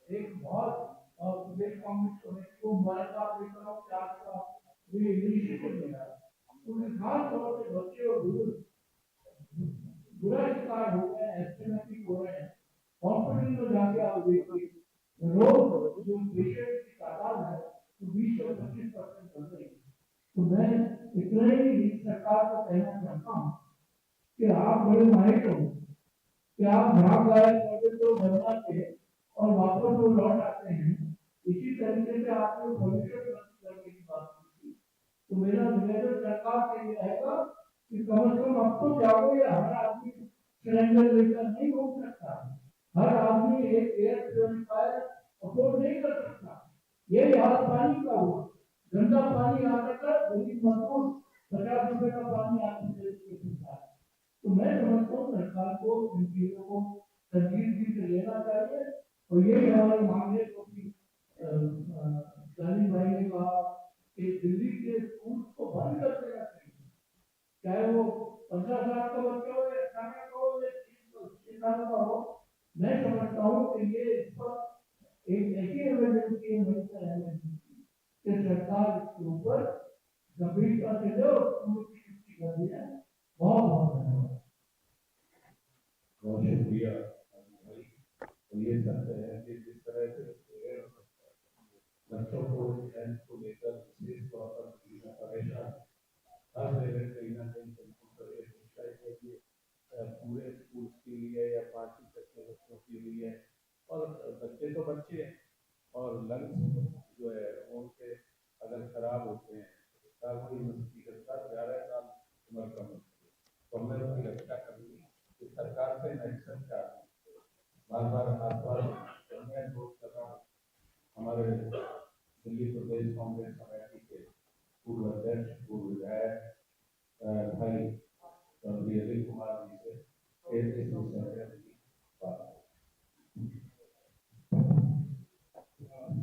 एक बहुत प्रदेश कांग्रेस कमेटी को हमारे साथ लेकर आओ क्या का ये इनिशिएटिव लेना क्योंकि खास तौर से बच्चे और बुजुर्ग बुरा शिकार हो गए हैं, एस्टिमेटिक हो रहे हैं। हॉस्पिटल में जाके आप देखिए रोज जो पेशेंट की तादाद है तो 20 से 25% बढ़ रही है। तो मैं इतना ही सरकार को कहना चाहता हूँ कि आप बड़े माहिर हो कि आप भाग लाए पौधे को बना के और वापस वो लौट आते हैं। इसी तरीके से आपने पॉल्यूशन करने की बात की तो मेरा निवेदन सरकार से ये रहेगा कि कम से कम अब तो जाओ या हर आदमी सिलेंडर लेकर नहीं घूम सकता, हर आदमी एक एयर प्यूरिफायर अफोर्ड नहीं कर सकता। ये हाल पानी का हुआ, गंदा पानी आने का गरीब मजदूर 50 रुपए का पानी आने से तो मैं समझता हूँ सरकार को इन चीजों को संजीदगी से लेना चाहिए और ये हमारी मांग है क्योंकि भाई ने कहा कि दिल्ली के स्कूल को बंद कर देना चाहिए, चाहे वो 15 साल का बच्चा हो या 18 का हो या 30 साल का हो। मैं समझता हूँ कि ये इस पर एक ऐसी इमरजेंसी है कि सरकार इसके ऊपर गंभीरता से ले और स्कूल की छुट्टी कर दी है। बहुत बहुत धन्यवाद। बहुत शुक्रिया भाई। तो ये सत्य है कि जिस तरह से बच्चों को हेल्थ को लेकर विशेष तौर पर परेशान हर जगह कहीं ना कहीं पूरे स्कूल के लिए या 5वीं तक के बच्चों के लिए और बच्चे तो बच्चे हैं और लंग्स जो है उनके अगर खराब होते हैं कोई मस्ती करता 11 साल उम्र का तो हमें उसकी रक्षा करनी कि सरकार से एक्शन का बार बार मैं अनुरोध कर रहा हूँ हमारे दिल्ली प्रदेश कांग्रेस कमेटी के पूर्व अध्यक्ष पूर्व विधायक भाई चौधरी अनिल कुमार जी से इस विषय में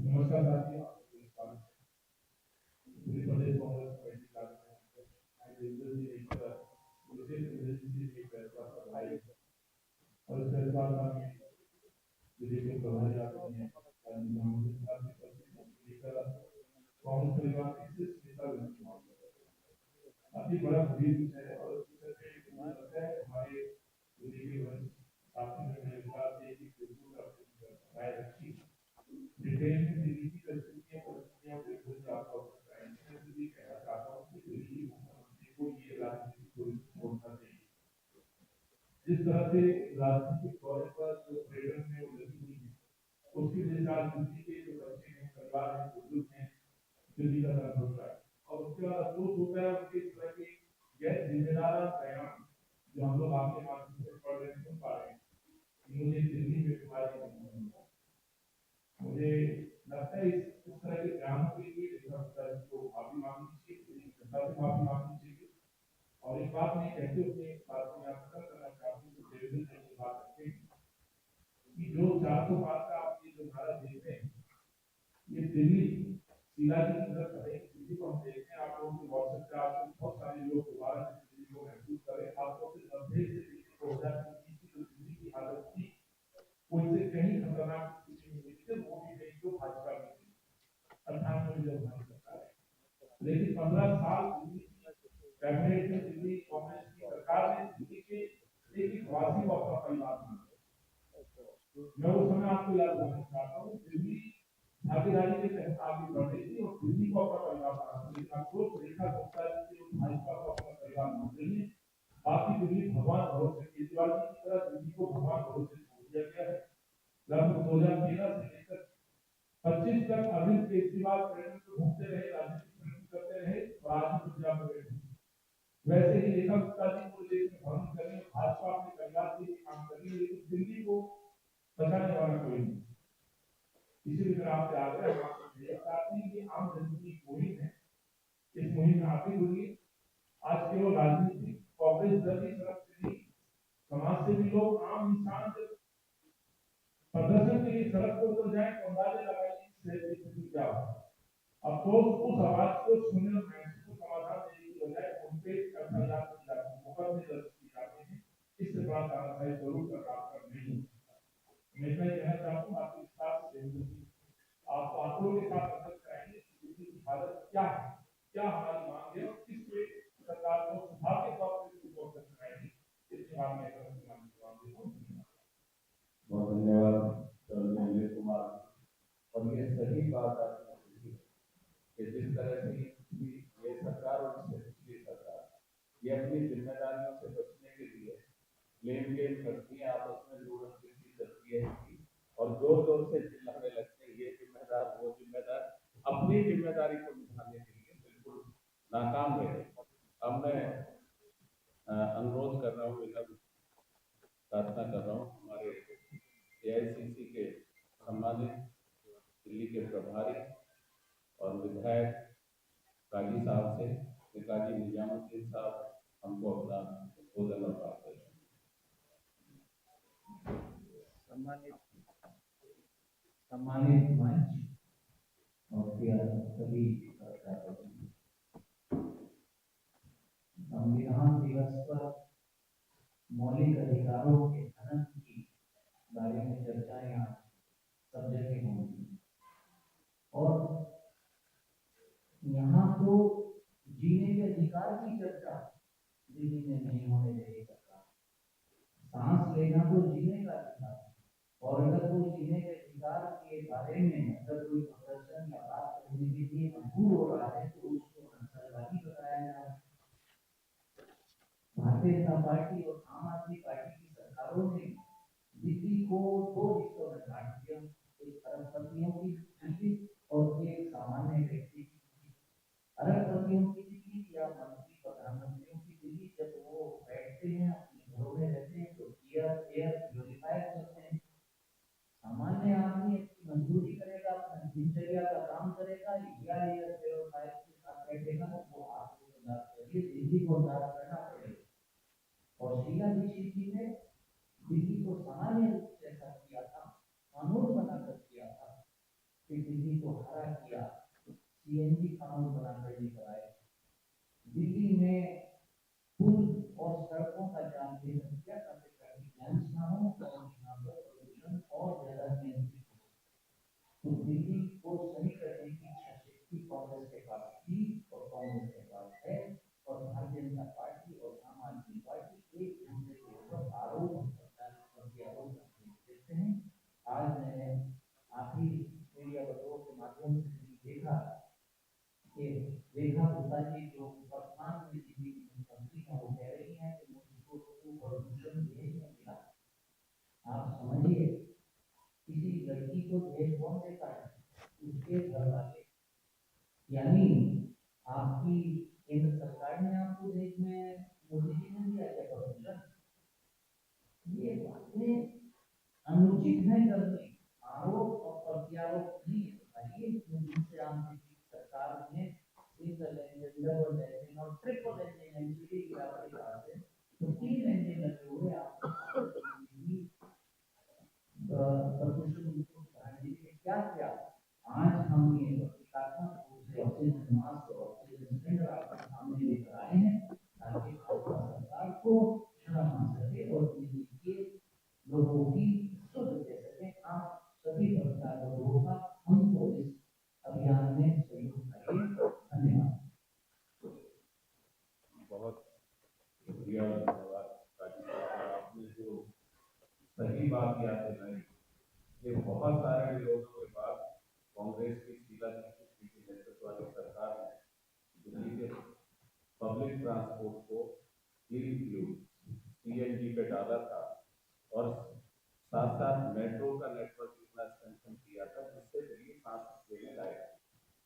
नमस्कार साथियों, दिल्ली प्रदेश कांग्रेस कमेटी का और इस फैसला में दिल्ली के प्रभारी आदरणीय कांग्रेस परिवार के नेता काफी बड़ा गंभीर है और हमारे दिल्ली के साथी मेरे साथ एक राय रखी डिटेल में दिल्ली की परिस्थितियों के कुछ आपको भी कहना चाहता हूँ कि दिल्ली मुख्यमंत्री को ये राजनीति छोड़ना चाहिए। जिस तरह से राजनीतिक दौरे पर जो पर्यटन में वो लगी हुई है उसके लिए दिल्ली के जो बच्चे हैं परिवार हैं बुजुर्ग हैं दिल्ली का दर्द होता है और उसके बाद अफसोस होता है उनके इस तरह के गैर जिम्मेदार बयान जो हम लोग आपके माध्यम से पढ़ रहे सुन पा रहे हैं। मुझे दिल्ली में बीमारी नहीं है, मुझे लगता है इस तरह के बयान के लिए को माफी मांगनी चाहिए, जनता से माफी मांगनी चाहिए। और एक बात नहीं कहते हुए बात में आप करना चाहते हैं तो देवेंद्र जी की बात रखें कि जो 400 पार का आप ये जो भारत देख रहे हैं ये दिल्ली शिला की तरफ है। दिल्ली को हम देखते हैं आप लोगों के व्हाट्सएप पे आपको बहुत सारे लोग दोबारा दिल्ली को महसूस करें आपको सिर्फ 90 से 2020 की जो दिल्ली की हालत थी वो इससे कहीं खतरनाक स्थिति में निकल वो भी नहीं जो भाजपा की थी 98 में जब हमारी सरकार है। लेकिन 15 साल दिल्ली कैबिनेट में दिल्ली कांग्रेस की सरकार ने दिल्ली के एक वासी को अपना परिवार बना। मैं उस समय आपको याद दिलाना चाहता हूँ दिल्ली भागीदारी के तहत आगे बढ़ रही थी और दिल्ली को अपना परिवार बना लेकिन अफसोस रेखा गुप्ता जी के भाजपा को अपना परिवार मान रही है। बाकी दिल्ली भगवान भरोसे केजरीवाल जी की तरह दिल्ली को भगवान भरोसे छोड़ दिया गया है। लगभग 2013 से लेकर 25 तक अरविंद केजरीवाल पर्यटन को घूमते रहे राजनीतिक करते रहे और आज पंजाब में वैसे ही रेखा गुप्ता जी पूरे देश में भ्रमण कर रही है, भाजपा अपने परिवार के लिए काम कर रही है, लेकिन दिल्ली को बचाने वाला कोई नहीं। इसीलिए मेरा आपसे आग्रह है, आपसे ये चाहते हैं कि आम जनता की मुहिम है, इस मुहिम में आप भी जुड़िए। आज केवल राजनीति कांग्रेस दल की तरफ से नहीं, समाज से भी लोग, आम इंसान जब प्रदर्शन के लिए सड़क पर उतर जाए तो अंदाजा लगाइए स्थिति क्या होगा। अफसोस उस आवाज को सुनने और महसूस को समाधान देने की बजाय उन पे एफआईआर की जाती है, मुकदमे दर्ज किए जाते हैं। इससे बड़ा तानाशाही जरूर कर नहीं होता। मैं इतना ही कहना चाहता हूँ, आपके विस्तार से आप आंकड़ों के साथ अवगत कराएंगे कि दिल्ली की हालत क्या है, क्या हमारी मांग है और किस पे सरकार को सुधार के तौर पर इसको अवगत कराएंगे। इसके बाद में बहुत धन्यवाद नीलेश कुमार। और ये सही बात आपने कही कि जिस तरह से ये सरकार और इससे पिछली सरकार ये अपनी जिम्मेदारियों से बचने के लिए ब्लेम गेम करती है, आपस में जोड़न की करती है और जोर जोर से चिल्लाने लगते हैं ये जिम्मेदार वो जिम्मेदार, अपनी जिम्मेदारी को निभाने के लिए बिल्कुल नाकाम रहे। अब मैं अनुरोध कर रहा हूँ, प्रार्थना कर रहा हूँ हमारे एआईसीसी के सम्मानित दिल्ली के प्रभारी और विधायक काजी साहब से, काजी निजामुद्दीन साहब हमको अपना उद्बोधन और मार्गदर्शन। सम्मानित मंच और सभी संविधान दिवस पर मौलिक अधिकारों के हनन की बारे में चर्चाएं आज सब जगह होंगी और यहाँ तो जीने के अधिकार की चर्चा दिल्ली में नहीं होने देगी सरकार। सांस लेना तो जीने का अधिकार है और अगर कोई जीने के अधिकार के बारे में अगर कोई प्रदर्शन या बात करने के लिए मजबूर हो रहा है तो उसको नक्सलवादी बताया जा रहा है। भारतीय जनता पार्टी और आम आदमी पार्टी की सरकारों ने दिल्ली को दो हिस्सों में बांट दिया, एक अरबपतियों की दिल्ली और एक सामान्य व्यक्ति की। अरबपतियों की दिल्ली या मंत्री प्रधानमंत्रियों की दिल्ली जब वो बैठते हैं अपने घरों में रहते हैं तो एयर प्यूरिफायर चलते हैं। सामान्य आदमी अपनी मजदूरी करेगा, अपना दिनचर्या का काम करेगा या एयर प्यूरिफायर के साथ बैठेगा तो आपको दिल्ली को साफ करना पड़ेगा। और शीला दीक्षित जी ने दिल्ली को सामान्य रूप से ऐसा किया था, कानून बनाकर किया था कि दिल्ली को हरा किया, सीएनजी कानून बनाकर लेकर आए। दिल्ली में पुल और सड़कों का जाम किया ताकि ट्रैफिक जैम्स ना हो और यहाँ पर प्रदूषण और ज्यादा नियंत्रित हो। तो दिल्ली को सही करने की शक्ति कांग्रेस के पास थी और कांग्रेस के पास है और भारतीय जनता पार्टी और आम आदमी पार्टी एक दूसरे के ऊपर आरोप देखते हैं। आज मैंने आखिरी मीडिया बतौर के माध्यम से देखा कि रेखा गुप्ता जी जो वर्तमान में दिल्ली की मुख्यमंत्री हैं वो कह रही हैं कि मुझको प्रदूषण दहेज में मिला। आप समझिए किसी लड़की को दहेज कौन देता है? उसके घर वाले। यानी आपकी केंद्र सरकार ने आपको दहेज में मोदी जी ने दिया क्या प्रदूषण? ये बातें अनुचित है करनी, आरोप और प्रत्यारोप नहीं है। बताइए जिनसे आपने सरकार ने सिंगल इंजन, डबल इंजन और ट्रिपल इंजन एनजीटी की राशि कहा है तो 3 इंजन लगे हुए आपको प्रदूषण मुक्त कराने के क्या किया। आज हम ये प्रतीकात्मक रूप से ऑक्सीजन मास्क और ऑक्सीजन सिलेंडर आपके सामने लेकर आए हैं ताकि सरकार को शर्म आ सके और दिल्ली के लोगों की शुद्ध दे सके। आप सभी प्रकार लोगों का हमको इस अभियान में सहयोग करिए। धन्यवाद। बहुत शुक्रिया, धन्यवाद काजी साहब, आपने जो सही बात याद दिलाई। ये बहुत सारे विरोधों के बाद कांग्रेस की शीला दीक्षित जी के नेतृत्व वाली सरकार ने दिल्ली के पब्लिक ट्रांसपोर्ट को सीएनजी पे डाला था और साथ साथ मेट्रो का नेटवर्क इतना एक्सपेंशन किया था जिससे दिल्ली सांस लेने लायक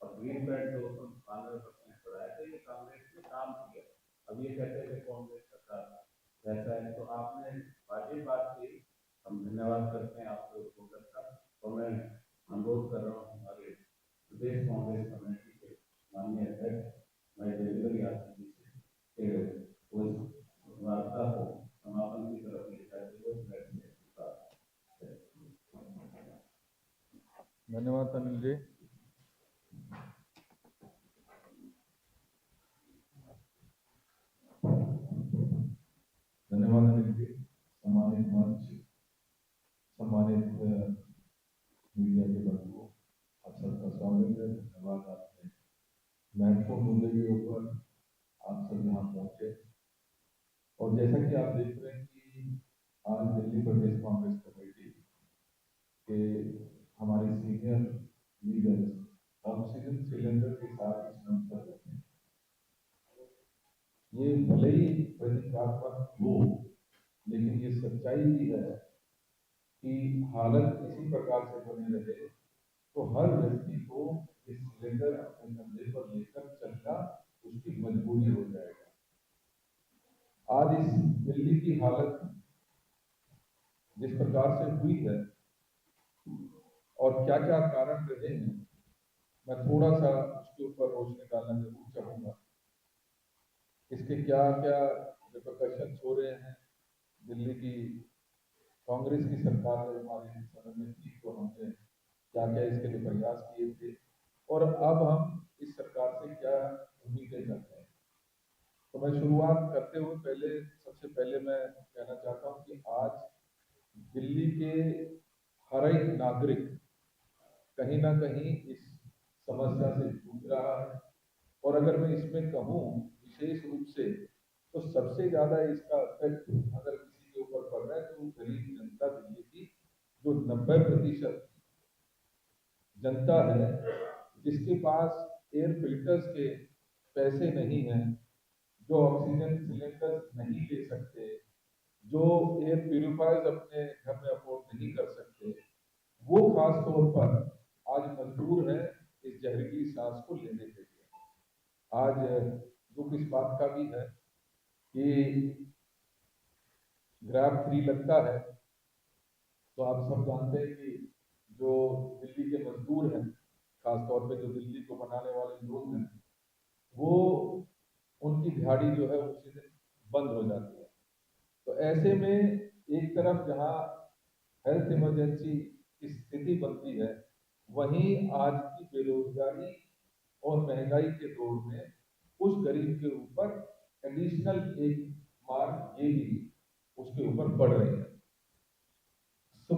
और ग्रीन बेल्ट 292% बढ़ाया था। ये कांग्रेस ने काम किया अब ये कहते हैं कि कांग्रेस सरकार ऐसा है, तो आपने वाजिब बात की, हम धन्यवाद करते हैं आपके वोटर का। और मैं अनुरोध कर रहा हूँ हमारे प्रदेश कांग्रेस कमेटी के माननीय अध्यक्ष भाई देवेंद्र यादव जी से कि उस वार्ता को समापन की तरफ ले जाते हुए बैठने का। धन्यवाद अनिल जी। धन्यवाद अनिल जी। सम्मानित मंच, सम्मानित मीडिया के बंधुओं, आप सबका स्वागत है। धन्यवाद, आपने महत्वपूर्ण मुद्दे के ऊपर आप सब यहाँ पहुंचे। और जैसा कि आप देख रहे हैं कि आज दिल्ली प्रदेश कांग्रेस कमेटी के हमारे सीनियर लीडर्स ऑक्सीजन सिलेंडर के साथ इस मंच पर बैठे हैं। ये भले ही प्रतीकात्मक हो, लेकिन ये सच्चाई भी है कि हालत इसी प्रकार से बने रहे तो हर व्यक्ति को इस सिलेंडर अपने कंधे पर लेकर चलना उसकी मजबूरी हो जाएगा। आज इस दिल्ली की हालत जिस प्रकार से हुई है और क्या क्या कारण रहे हैं, मैं थोड़ा सा उसके ऊपर रोशनी डालना जरूर चाहूंगा। इसके क्या क्या रिपरकशंस हो रहे हैं। दिल्ली की कांग्रेस की सरकार ने हमारे समय में थी तो हमने क्या क्या इसके लिए प्रयास किए थे और अब हम इस सरकार से क्या उम्मीदें करते हैं। तो मैं शुरुआत करते हुए सबसे पहले मैं कहना चाहता हूं कि आज दिल्ली के हर एक नागरिक कहीं ना कहीं इस समस्या से जूझ रहा है। और अगर मैं इसमें कहूँ विशेष रूप से, तो सबसे ज्यादा इसका इफेक्ट अगर किसी के ऊपर पड़ रहा है तो गरीब जनता दिल्ली की, जो 90% जनता है जिसके पास एयर फिल्टर्स के पैसे नहीं हैं, जो ऑक्सीजन सिलेंडर नहीं ले सकते, जो एयर प्यूरिफायर्स अपने घर में अफोर्ड नहीं कर सकते, वो खास तौर पर आज मजबूर है इस जहरीली सांस को लेने के लिए। आज दुख इस बात का भी है कि ग्रैब फ्री लगता है, तो आप सब जानते हैं कि जो दिल्ली के मजदूर हैं, खासतौर पे जो दिल्ली को बनाने वाले लोग हैं, वो उनकी दिहाड़ी जो है उसी दिन बंद हो जाती है। तो ऐसे में एक तरफ जहाँ हेल्थ इमरजेंसी की स्थिति बनती है, वहीं आज की बेरोजगारी और महंगाई के दौर में उस गरीब के ऊपर एडिशनल एक मार ये भी उसके ऊपर पड़ रही है।